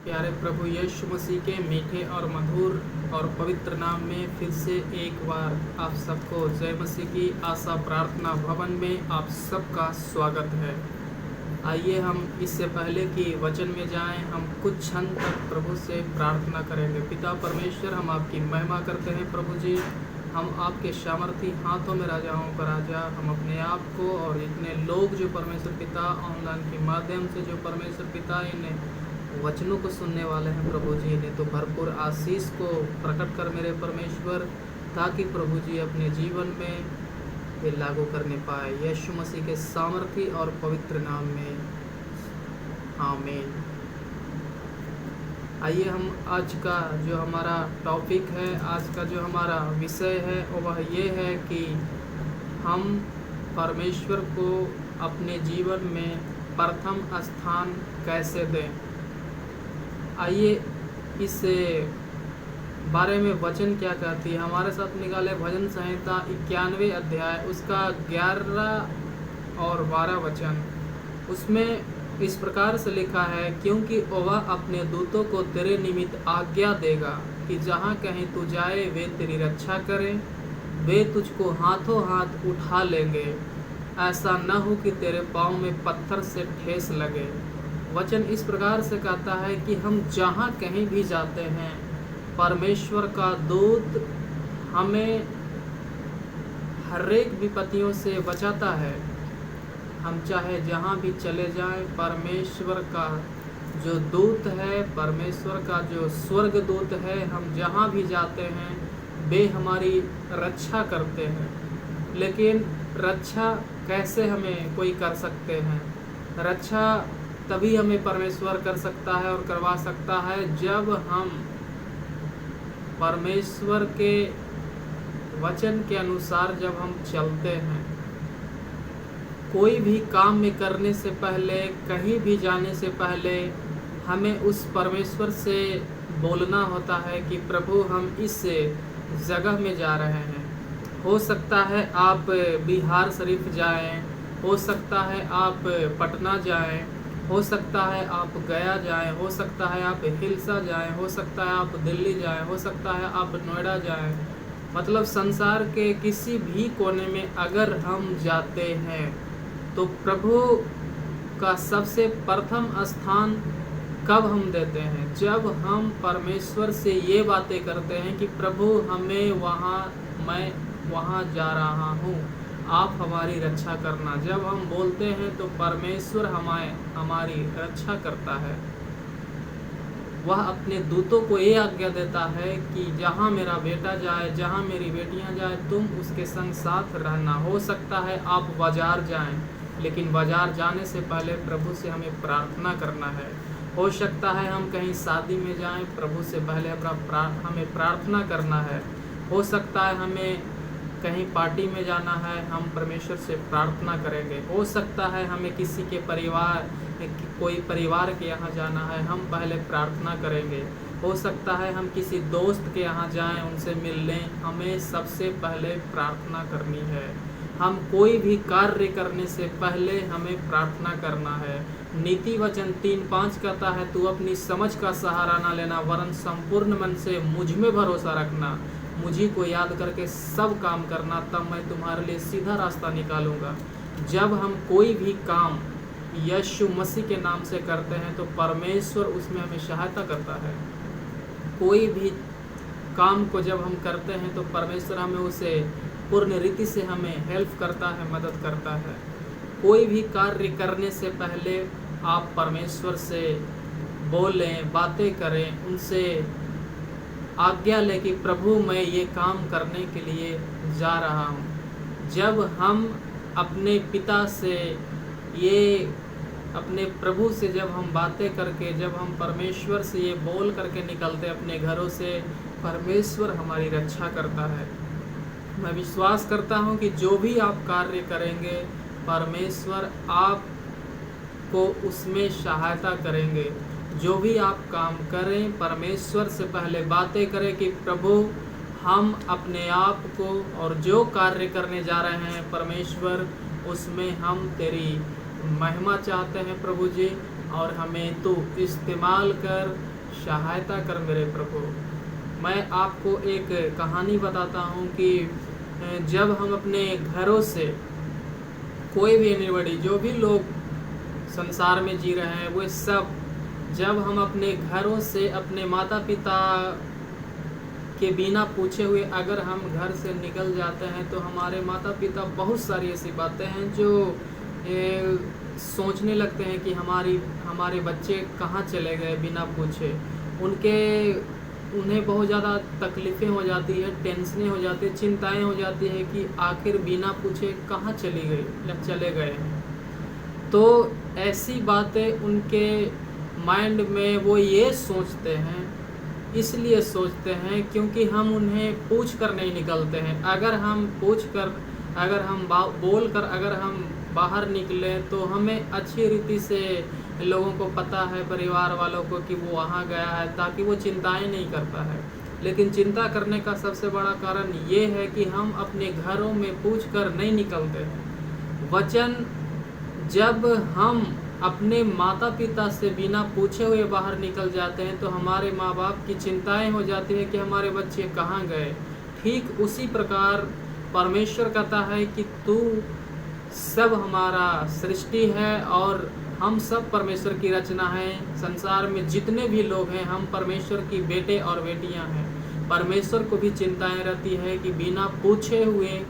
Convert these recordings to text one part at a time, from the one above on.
प्यारे प्रभु यीशु मसीह के मीठे और मधुर और पवित्र नाम में फिर से एक बार आप सबको जय मसीह की आशा प्रार्थना भवन में आप सबका स्वागत है। आइए हम इससे पहले कि वचन में जाएं, हम कुछ क्षण तक प्रभु से प्रार्थना करेंगे। पिता परमेश्वर, हम आपकी महिमा करते हैं प्रभु जी। हम आपके सामर्थी हाथों में राजाओं का राजा, हम अपने आप को और इतने लोग जो परमेश्वर पिता ऑनलाइन के माध्यम से जो परमेश्वर पिता इन्हें वचनों को सुनने वाले हैं प्रभु जी, ने तो भरपूर आशीष को प्रकट कर मेरे परमेश्वर, ताकि प्रभु जी अपने जीवन में ये लागू करने पाए। यीशु मसीह के सामर्थी और पवित्र नाम में आमीन। आइए हम आज का जो हमारा टॉपिक है, आज का जो हमारा विषय है वह ये है कि हम परमेश्वर को अपने जीवन में प्रथम स्थान कैसे दें। आइए इस बारे में वचन क्या कहती है। हमारे साथ निकाले भजन संहिता 91 अध्याय उसका 11 और 12 वचन। उसमें इस प्रकार से लिखा है, क्योंकि वह अपने दूतों को तेरे निमित्त आज्ञा देगा कि जहाँ कहीं तू जाए वे तेरी रक्षा करें, वे तुझको हाथों हाथ उठा लेंगे, ऐसा न हो कि तेरे पाँव में पत्थर से ठेस लगे। वचन इस प्रकार से कहता है कि हम जहाँ कहीं भी जाते हैं परमेश्वर का दूत हमें हर एक विपत्तियों से बचाता है। हम चाहे जहाँ भी चले जाएं, परमेश्वर का जो दूत है, परमेश्वर का जो स्वर्ग दूत है, हम जहाँ भी जाते हैं वे हमारी रक्षा करते हैं। लेकिन रक्षा कैसे हमें कोई कर सकते हैं? रक्षा तभी हमें परमेश्वर कर सकता है और करवा सकता है जब हम परमेश्वर के वचन के अनुसार जब हम चलते हैं। कोई भी काम में करने से पहले, कहीं भी जाने से पहले हमें उस परमेश्वर से बोलना होता है कि प्रभु हम इस जगह में जा रहे हैं। हो सकता है आप बिहार शरीफ जाएं, हो सकता है आप पटना जाएं, हो सकता है आप गया जाएं, हो सकता है आप हिलसा जाएं, हो सकता है आप दिल्ली जाएं, हो सकता है आप नोएडा जाएं। मतलब संसार के किसी भी कोने में अगर हम जाते हैं तो प्रभु का सबसे प्रथम स्थान कब हम देते हैं? जब हम परमेश्वर से ये बातें करते हैं कि प्रभु हमें मैं वहाँ जा रहा हूँ, आप हमारी रक्षा करना। जब हम बोलते हैं तो परमेश्वर हमारी रक्षा करता है। वह अपने दूतों को ये आज्ञा देता है कि जहाँ मेरा बेटा जाए, जहाँ मेरी बेटियाँ जाए, तुम उसके संग साथ रहना। हो सकता है आप बाजार जाएं, लेकिन बाजार जाने से पहले प्रभु से हमें प्रार्थना करना है। हो सकता है हम कहीं शादी में जाएं, प्रभु से पहले हमें प्रार्थना करना है। हो सकता है हमें कहीं पार्टी में जाना है, हम परमेश्वर से प्रार्थना करेंगे। हो सकता है हमें किसी के कोई परिवार के यहाँ जाना है, हम पहले प्रार्थना करेंगे। हो सकता है हम किसी दोस्त के यहाँ जाएं, उनसे मिल लें, हमें सबसे पहले प्रार्थना करनी है। हम कोई भी कार्य करने से पहले हमें प्रार्थना करना है। नीति वचन 3:5 कहता है, तू अपनी समझ का सहारा ना लेना, वरन संपूर्ण मन से मुझ में भरोसा रखना। मुझी को याद करके सब काम करना, तब मैं तुम्हारे लिए सीधा रास्ता निकालूंगा। जब हम कोई भी काम यीशु मसीह के नाम से करते हैं तो परमेश्वर उसमें हमें सहायता करता है। कोई भी काम को जब हम करते हैं तो परमेश्वर हमें उसे पूर्ण रीति से हमें हेल्प करता है, मदद करता है। कोई भी कार्य करने से पहले आप परमेश्वर से बोलें, बातें करें, उनसे आज्ञा ले कि प्रभु मैं ये काम करने के लिए जा रहा हूँ। जब हम अपने पिता से अपने प्रभु से जब हम बातें करके, जब हम परमेश्वर से ये बोल करके निकलते अपने घरों से, परमेश्वर हमारी रक्षा करता है। मैं विश्वास करता हूँ कि जो भी आप कार्य करेंगे परमेश्वर आपको उसमें सहायता करेंगे। जो भी आप काम करें परमेश्वर से पहले बातें करें कि प्रभु हम अपने आप को और जो कार्य करने जा रहे हैं परमेश्वर उसमें हम तेरी महिमा चाहते हैं प्रभु जी। और हमें तू इस्तेमाल कर, सहायता कर मेरे प्रभु। मैं आपको एक कहानी बताता हूँ कि जब हम अपने घरों से कोई भी एनीबॉडी, जो भी लोग संसार में जी रहे हैं वो सब, जब हम अपने घरों से अपने माता पिता के बिना पूछे हुए अगर हम घर से निकल जाते हैं तो हमारे माता पिता बहुत सारी ऐसी बातें हैं जो सोचने लगते हैं कि हमारे बच्चे कहाँ चले गए बिना पूछे। उन्हें बहुत ज़्यादा तकलीफ़ें हो जाती है, टेंशनें हो जाती है, चिंताएं हो जाती है कि आखिर बिना पूछे कहाँ चली गई या चले गए हैं। तो ऐसी बातें उनके माइंड में वो ये सोचते हैं, इसलिए सोचते हैं क्योंकि हम उन्हें पूछ कर नहीं निकलते हैं। अगर हम पूछ कर, अगर हम बोल कर अगर हम बाहर निकले तो हमें अच्छी रीति से लोगों को पता है, परिवार वालों को, कि वो वहाँ गया है, ताकि वो चिंताएं नहीं करता है। लेकिन चिंता करने का सबसे बड़ा कारण ये है कि हम अपने घरों में पूछ कर नहीं निकलते हैं। वचन, जब हम अपने माता पिता से बिना पूछे हुए बाहर निकल जाते हैं तो हमारे माँ बाप की चिंताएं हो जाती है कि हमारे बच्चे कहाँ गए। ठीक उसी प्रकार परमेश्वर कहता है कि तू सब हमारा सृष्टि है और हम सब परमेश्वर की रचना है। संसार में जितने भी लोग हैं हम परमेश्वर की बेटे और बेटियां हैं। परमेश्वर को भी चिंताएं रहती है कि बिना पूछे हुए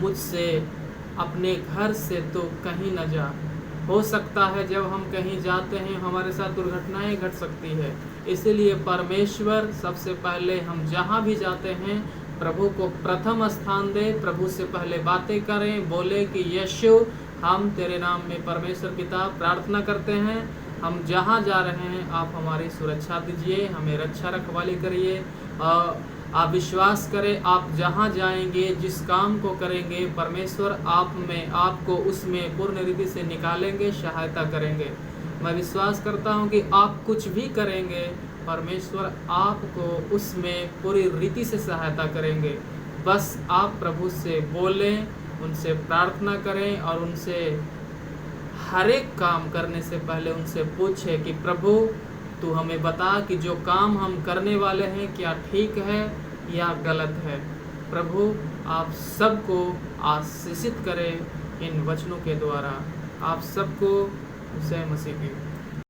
मुझसे अपने घर से तो कहीं न जा। हो सकता है जब हम कहीं जाते हैं हमारे साथ दुर्घटनाएं घट सकती है, इसीलिए परमेश्वर सबसे पहले हम जहां भी जाते हैं प्रभु को प्रथम स्थान दे, प्रभु से पहले बातें करें, बोले कि यीशु हम तेरे नाम में परमेश्वर पिता प्रार्थना करते हैं, हम जहां जा रहे हैं आप हमारी सुरक्षा दीजिए, हमें रक्षा रखवाली करिए। आप विश्वास करें, आप जहां जाएंगे, जिस काम को करेंगे, परमेश्वर आपको उसमें पूर्ण रीति से निकालेंगे, सहायता करेंगे। मैं विश्वास करता हूं कि आप कुछ भी करेंगे परमेश्वर आपको उसमें पूरी रीति से सहायता करेंगे। बस आप प्रभु से बोलें, उनसे प्रार्थना करें और उनसे हर एक काम करने से पहले उनसे पूछें कि प्रभु तू हमें बता कि जो काम हम करने वाले हैं क्या ठीक है या गलत है। प्रभु आप सबको आशीषित करें इन वचनों के द्वारा। आप सबको जय मसीह की।